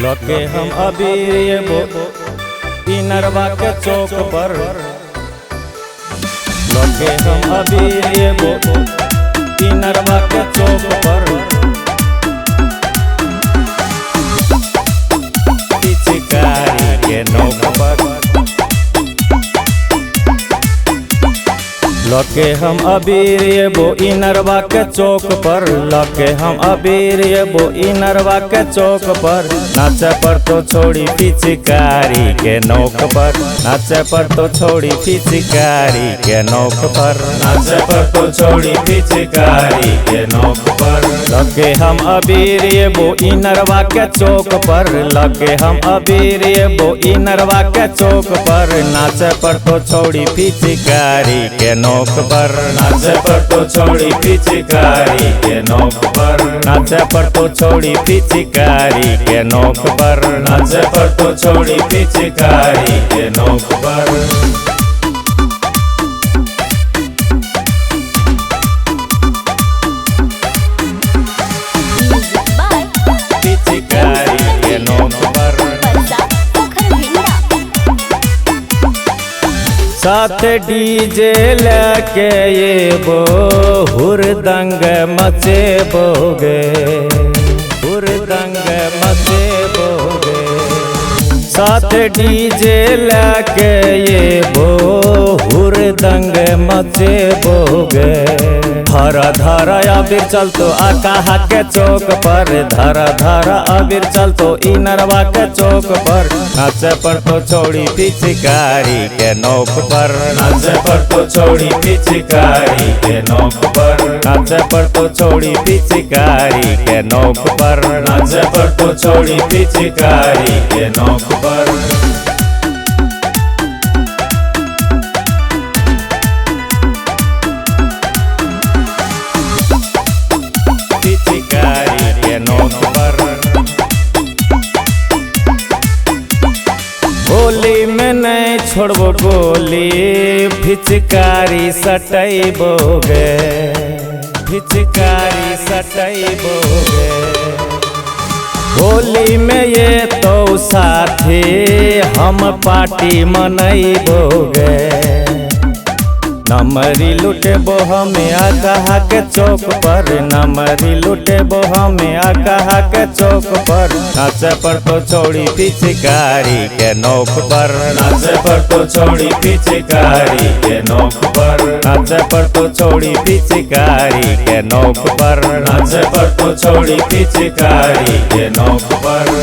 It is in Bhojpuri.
लगे हम अभी इनरवा के चौक पर लगे हम अभी इनरवा के चौक पर पिचकारी के नोक पर लगे हम अबीर इनरवा के चौक पर लगे हम अबीर इनरवा के चौक पर नाचे पर तो छोड़ी पिचकारी के नोक पर नाचे पर तो छोड़ी पिचकारी के नोक पर नाचे पर तो छोड़ी पिचकारी के नोक पर लगे हम अबीर इनरवा के चौक पर लगे हम अबीर इनरवा के चौक पर नाचे पर तो छोड़ी पिचकारी के नोक पर नाचे पर तो छोड़ी पिचकारी के नोक पर नाचे पर तो छोड़ी पिचकारी के नोक पर नाचे पर तो छोड़ी पिचकारी के नोक पर साथ डीजे लेके ये हुरदंग मचे बोगे हुरदंग मचे बोगे साथ डीजे लेके ये हुरदंग मचे बोगे धरा धरा अबीर चलतो आकाहा के चौक पर धरा धरा अबीर चलतो इनरवा के चौक पर नाचे पर तो छोड़ी पिचकारी के नोक पर नाचे पर तो छोड़ी पिचकारी के नोक पर नाचे पर तो छोड़ी पिचकारी के नोक पर नाचे पर तो छोड़ी पिचकारी के नोक पर होली में नहीं छोड़बो गोली पिचकारी सटैबोगे पिचकारी सटैबोगे होली में ये तो साथी हम पार्टी मनैबोगे नमरी लुटेबो हमें आकाहा के चौक पर नमरी लुटेबो हमें आकाहा के चौक पर नाचे पर तो छोड़ी पिचकारी के नोक पर नाचे पर तो छोड़ी पिचकारी के नोक पर नाचे पर तो छोड़ी पिचकारी के नोक पर नाचे पर तो छोड़ी पिचकारी के नोक पर